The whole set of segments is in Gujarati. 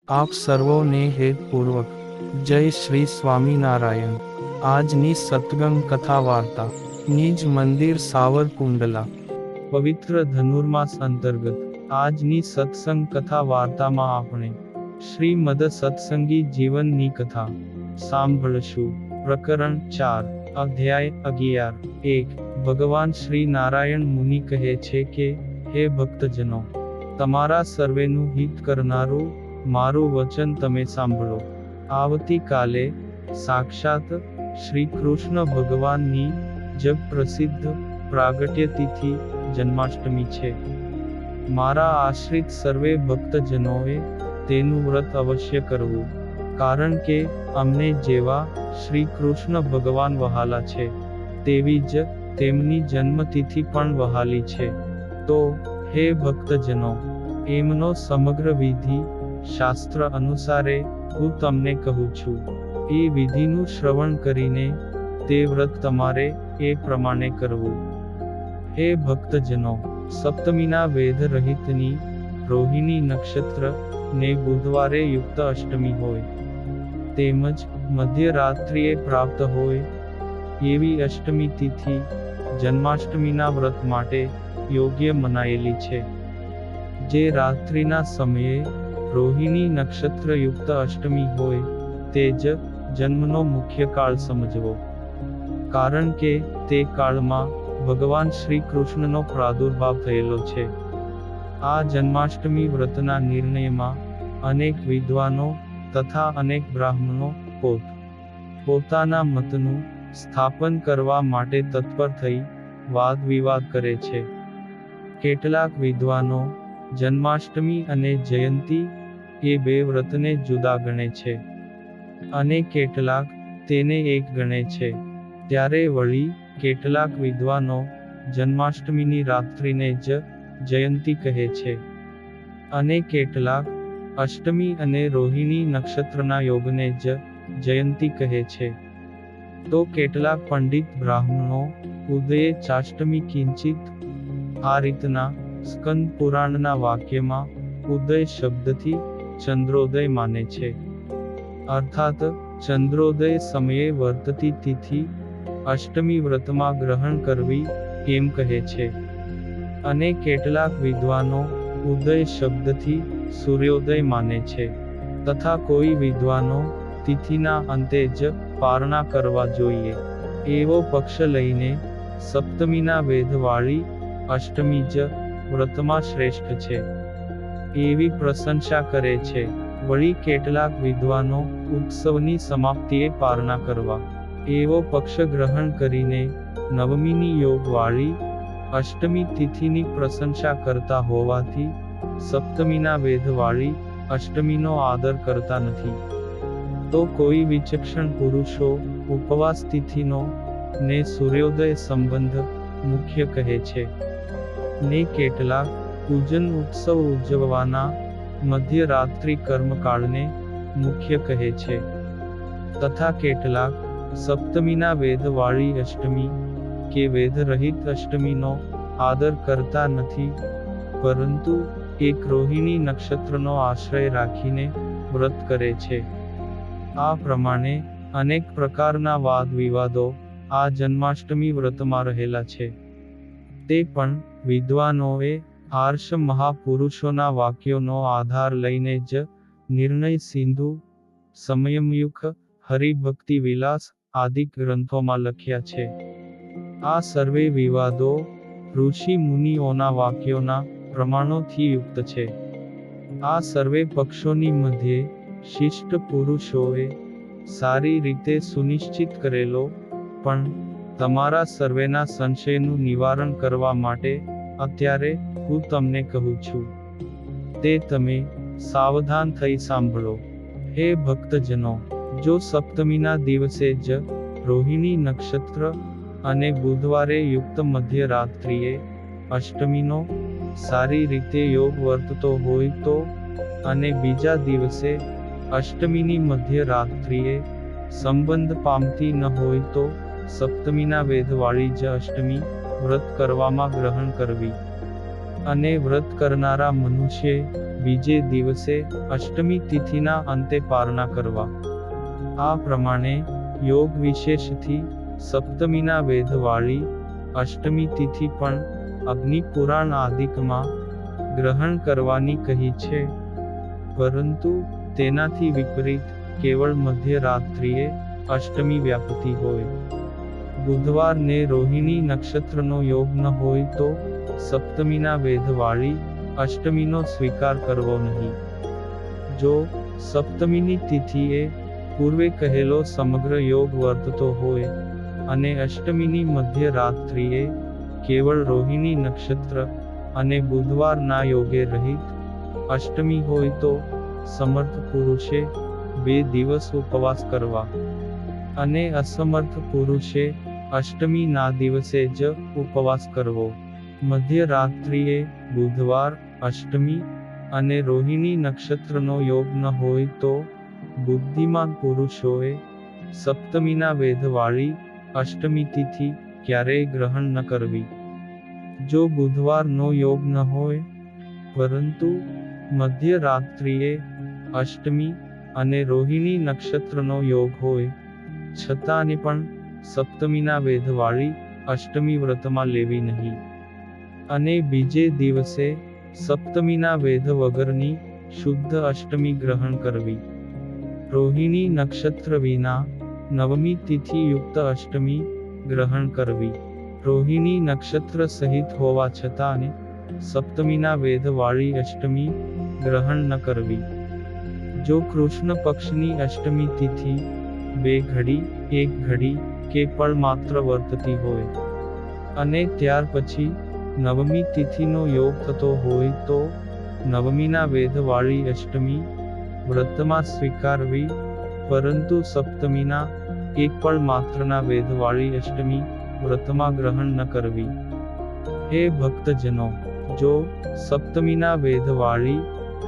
આપ સર્વોને હેતપૂર્વક જય શ્રી સ્વામિનારાયણ। આજની સત્સંગ કથા વાર્તા નિજ મંદિર સાવરકુંડલા પવિત્ર ધનુર્માસ અંતર્ગત આજની સત્સંગ કથા વાર્તામાં આપણે શ્રીમદ સત્સંગી જીવનની કથા સાંભળશું। પ્રકરણ 4 અધ્યાય 11 1 ભગવાન શ્રી નારાયણ મુનિ કહે છે કે હે ભક્તજનો, તમારા સર્વેનું હિત કરનારું મારું વચન તમે સાંભળો। આવતીકાલે સાક્ષાત શ્રી કૃષ્ણ ભગવાનની જગ પ્રસિદ્ધ પ્રાગટ્ય તિથિ જન્માષ્ટમી છે। મારા આશ્રિત સર્વે ભક્તજનોએ તેનું વ્રત અવશ્ય કરવું, કારણ કે અમને જેવા શ્રી કૃષ્ણ ભગવાન વહાલા છે, તેવી જ તેમની જન્મતિથિ પણ વહાલી છે। તો હે ભક્તજનો, એમનો સમગ્ર વિધિ શાસ્ત્ર અનુસારે હું તમને કહું છું। એ વિધિનું શ્રવણ કરીને તે વ્રત તમારે એ પ્રમાણે કરવું। હે ભક્તજનો, સપ્તમીના વેદ રહિતની રોહિણી નક્ષત્ર ને બુધવારે યુક્ત અષ્ટમી હોય, તેમજ મધ્યરાત્રિએ પ્રાપ્ત હોય એવી અષ્ટમી તિથિ જન્માષ્ટમીના વ્રત માટે યોગ્ય મનાયેલી છે। જે રાત્રિના સમયે રોહિણી નક્ષત્ર યુક્ત અષ્ટમી હોય તે જ જન્મનો મુખ્ય કાળ સમજવો, કારણ કે તે કાળમાં ભગવાન શ્રી કૃષ્ણનો પ્રાદુર્ભાવ થયેલો છે। આ જન્માષ્ટમી વ્રતના નિર્ણયમાં અનેક વિદ્વાનો તથા અનેક બ્રાહ્મણો પોતાના મતનું સ્થાપન કરવા માટે તત્પર થઈ વાદ વિવાદ કરે છે। કેટલાક વિદ્વાનો જન્માષ્ટમી અને જયંતી એ બે વ્રતને જુદા ગણે છે, અને કેટલાક તેને એક ગણે છે। ત્યારે વળી કેટલાક વિદ્વાનો જન્માષ્ટમીની રાત્રિને જ જયંતી કહે છે, અને કેટલાક અષ્ટમી અને રોહિણી નક્ષત્રના યોગને જ જયંતી કહે છે। તો કેટલાક પંડિત બ્રાહ્મણો ઉદયે ચાષ્ટમી કિંચિત આ રીતના સ્કંદ પુરાણના વાક્યમાં ઉદય શબ્દથી ચંદ્રોદય માને છે, અર્થાત ચંદ્રોદય સમયે વર્તતી તિથિ અષ્ટમી વ્રતમાં ગ્રહણ કરવી એમ કહે છે। અને કેટલાક વિદ્વાનો ઉદય શબ્દથી સૂર્યોદય માને છે, તથા કોઈ વિદ્વાનો તિથિના અંતે જ પારણા કરવા જોઈએ એવો પક્ષ લઈને સપ્તમીના વેદવાળી અષ્ટમી જ વ્રતમાં શ્રેષ્ઠ છે એવી પ્રશંસા કરે છે। વળી કેટલાક વિદ્વાનો ઉત્સવની સમાપ્તિએ પારણા કરવા એવો પક્ષ ગ્રહણ કરીને નવમીની યોગવાળી અષ્ટમી તિથિની પ્રશંસા કરતા હોવાથી સપ્તમીના વેદવાળી અષ્ટમીનો આદર કરતા નથી। તો કોઈ વિચક્ષણ પુરુષો ઉપવાસ તિથિનો ને સૂર્યોદય સંબંધ મુખ્ય કહે છે, ને કેટલાક પૂજન ઉત્સવ ઉજવવાના મધ્યરાત્રિ કર્મકાળને મુખ્ય કહે છે, તથા કેટલાક સપ્તમીના વેદવાળી અષ્ટમી કે વેદરહિત અષ્ટમીનો આદર કરતા નથી, પરંતુ એક રોહિણી નક્ષત્રનો આશ્રય રાખીને વ્રત કરે છે। આ પ્રમાણે અનેક પ્રકારના વાદ વિવાદો આ જન્માષ્ટમી વ્રતમાં રહેલા છે। તે પણ વિદ્વાનોએ આર્ષ મહાપુરુષોના વાક્યોનો આધાર લઈને જ નિર્ણય સિંધુ, સમયમયુખ, હરિભક્તિ વિલાસ આદિ ગ્રંથોમાં લખ્યા છે। આ સર્વે વિવાદો ઋષિ મુનિઓના વાક્યોના પ્રમાણોથી યુક્ત છે। આ સર્વે પક્ષોની મધ્યે શિષ્ટ પુરુષોએ સારી રીતે સુનિશ્ચિત કરેલો, પણ તમારા સર્વેના સંશયનું નિવારણ કરવા માટે અત્યારે હું તમને કહું છું, તે તમે સાવધાન થઈ સાંભળો। હે ભક્તજનો, જો સપ્તમીના દિવસે જ રોહિણી નક્ષત્ર અને બુધવારે યુક્ત મધ્યરાત્રિએ અષ્ટમીનો સારી રીતે યોગ વર્તતો હોય તો, અને બીજા દિવસે અષ્ટમીની મધ્યરાત્રિએ સંબંધ પામતી ન હોય તો સપ્તમીના વેદવાળી જ અષ્ટમી વ્રત કરવામાં ગ્રહણ કરવી। અને વ્રત કરનારા મનુષ્યે બીજે દિવસે અષ્ટમી તિથિના અંતે પારણા કરવા. આ પ્રમાણે યોગ વિશેષથી સપ્તમીના વેધવાળી અષ્ટમી તિથિ પણ અગ્નિ પુરાણ આદિકમાં ગ્રહણ કરવાની કહી છે. પરંતુ તેનાથી વિપરીત કેવળ મધ્યરાત્રિએ અષ્ટમી વ્યાપતી હોય. બુધવારને રોહિણી નક્ષત્રનો યોગ ન હોય તો સપ્તમીના વેધવાળી અષ્ટમીનો સ્વીકાર કરવો નહીં. જો સપ્તમીની તિથિએ પૂર્વે કહેલો સમગ્ર યોગ વર્તતો હોય અને અષ્ટમીની મધ્યરાત્રિએ કેવળ રોહિણી નક્ષત્ર અને બુધવારના યોગે રહિત અષ્ટમી હોય તો સમર્થ પુરુષે 2 દિવસ ઉપવાસ કરવા અને અસમર્થ પુરુષે અષ્ટમીના દિવસે જ ઉપવાસ કરવો. મધ્યરાત્રિએ બુધવાર, અષ્ટમી અને રોહિણી નક્ષત્રનો યોગ ન હોય તો બુદ્ધિમાન પુરુષોએ સપ્તમીના વેધવાળી અષ્ટમી તિથિ ક્યારેય ગ્રહણ ન કરવી. જો બુધવારનો યોગ ન હોય પરંતુ મધ્યરાત્રિએ અષ્ટમી અને રોહિણી નક્ષત્રનો યોગ હોય છતાં પણ સપ્તમીના વેધવાળી અષ્ટમી વ્રતમાં લેવી નહીં અને બીજે દિવસે સપ્તમીના વેધ વગરની શુદ્ધ અષ્ટમી ગ્રહણ કરવી. રોહિણી નક્ષત્ર વિના નવમી તિથિ યુક્ત અષ્ટમી ગ્રહણ કરવી. રોહિણી નક્ષત્ર સહિત હોવા છતાં સપ્તમીના વેધવાળી અષ્ટમી ગ્રહણ ન કરવી. જો કૃષ્ણ પક્ષની અષ્ટમી તિથિ 2 ઘડી, 1 ઘડી કે પળ માત્ર વર્તતી હોય અને ત્યાર પછી નવમી તિથિનો યોગ થતો હોય તો નવમીના વેધવાળી અષ્ટમી વ્રતમાં સ્વીકારવી, પરંતુ સપ્તમીના 1 પળ માત્રના વેધવાળી અષ્ટમી વ્રતમાં ગ્રહણ ન કરવી. હે ભક્તજનો, જો સપ્તમીના વેધવાળી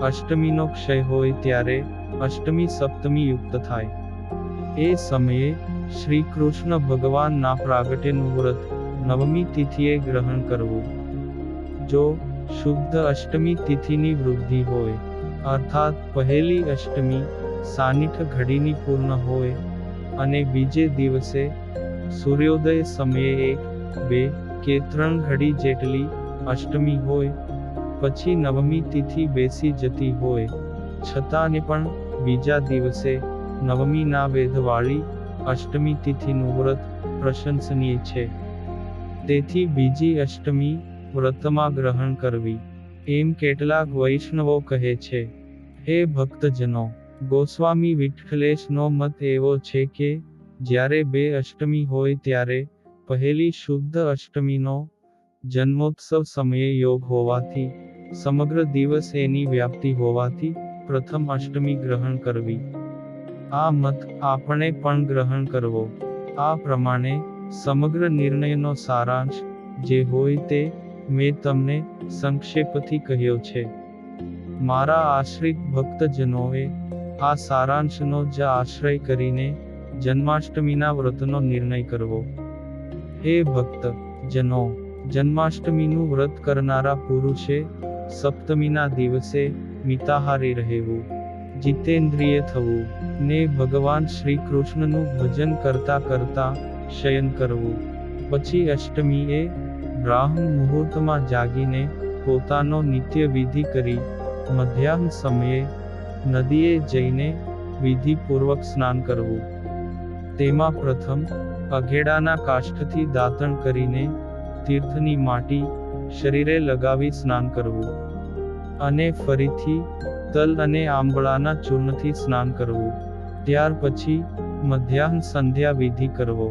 અષ્ટમીનો ક્ષય હોય ત્યારે અષ્ટમી સપ્તમી યુક્ત થાય. એ સમયે શ્રી કૃષ્ણ ભગવાનના પ્રાગટ્યનું વ્રત નવમી તિથિએ ગ્રહણ કરવું. જો શુદ્ધ અષ્ટમી તિથિની વૃદ્ધિ હોય અર્થાત પહેલી અષ્ટમી 60 ઘડીની પૂર્ણ હોય અને બીજે દિવસે સૂર્યોદય સમયે 1, 2 કે 3 ઘડી જેટલી અષ્ટમી હોય, પછી નવમી તિથિ બેસી જતી હોય છતાં પણ બીજા દિવસે નવમીના વેધવાળી અષ્ટમી તિથિનું વ્રત પ્રશંસનીય છે. તેથી બીજી અષ્ટમી વ્રતમાં ગ્રહણ કરવી, એમ કેટલાક વૈષ્ણવો કહે છે. હે ભક્તજનો, ગોસ્વામી વિઠ્ઠલેશનો મત એવો છે કે જ્યારે 2 અષ્ટમી હોય ત્યારે પહેલી શુદ્ધ અષ્ટમીનો જન્મોત્સવ સમયે યોગ હોવાથી સમગ્ર દિવસ એની વ્યાપ્તિ હોવાથી પ્રથમ અષ્ટમી ગ્રહણ કરવી. આ મત આપણે પણ ગ્રહણ કરવો. આ પ્રમાણે સમગ્ર નિર્ણયનો સારાંશ જે હોય તે મેં તમને સંક્ષેપથી કહ્યો છે. મારા આશ્રિત ભક્તજનોએ આ સારાંશનો જ આશ્રય કરીને જન્માષ્ટમીના વ્રતનો નિર્ણય કરવો. હે ભક્ત જનો, જન્માષ્ટમીનું વ્રત કરનારા પુરુષે સપ્તમીના દિવસે મિતાહારી રહેવું, જીતેન્દ્રિય થવું ને ભગવાન શ્રી કૃષ્ણનું ભજન કરતા કરતા શયન કરવું. પછી અષ્ટમીએ બ્રાહ્મ મુહૂર્તમાં જાગીને પોતાનો નિત્ય વિધિ કરી મધ્યાહ્ન સમયે નદીએ જઈને વિધિપૂર્વક સ્નાન કરવું. તેમાં પ્રથમ અઘેડાના કાષ્ઠથી દાતણ કરીને તીર્થની માટી શરીરે લગાવી સ્નાન કરવું અને ફરીથી તલ અને આંબળાના ચૂર્ણથી સ્નાન કરવું. ત્યાર પછી મધ્યાહ્ન સંધ્યા વિધિ કરવો.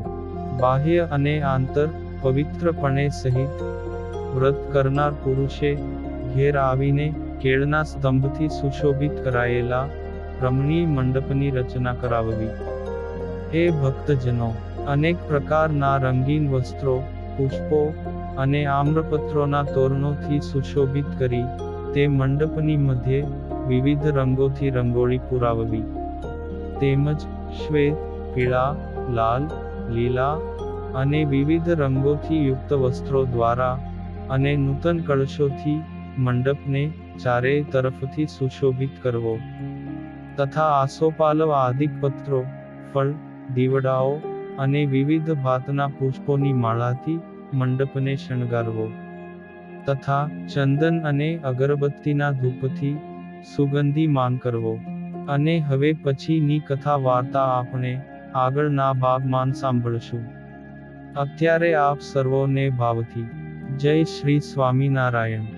બાહ્ય અને આંતર પવિત્રપણે સહિત વ્રત કરનાર પુરુષે ઘેર આવીને કેળના સ્તંભથી સુશોભિત કરાયેલા રમણીય મંડપની રચના કરાવવી. હે ભક્તજનો, અનેક પ્રકારના રંગીન વસ્ત્રો, પુષ્પો અને આમ્રપત્રોના તોરણોથી સુશોભિત કરી તે મંડપની મધ્યે વિવિધ રંગોથી રંગોળી પુરાવવી. તેમજ શ્વેત, પીળા, લાલ, લીલા અને વિવિધ રંગોથી યુક્ત વસ્ત્રો દ્વારા અને નૂતન કળશોથી મંડપને ચારેય તરફથી સુશોભિત કરવો તથા આસોપાલવ આદિક પત્રો, ફળ, દીવડાઓ અને વિવિધ ભાતના પુષ્પોની માળાથી મંડપને શણગારવો તથા ચંદન અને અગરબત્તીના ધૂપથી સુગંધીમાન કરવો. અને હવે પછીની કથા વાર્તા આપણે આગળના ભાગમાં સાંભળશું. અત્યારે આપ સર્વોને ભાવથી જય શ્રી સ્વામિનારાયણ.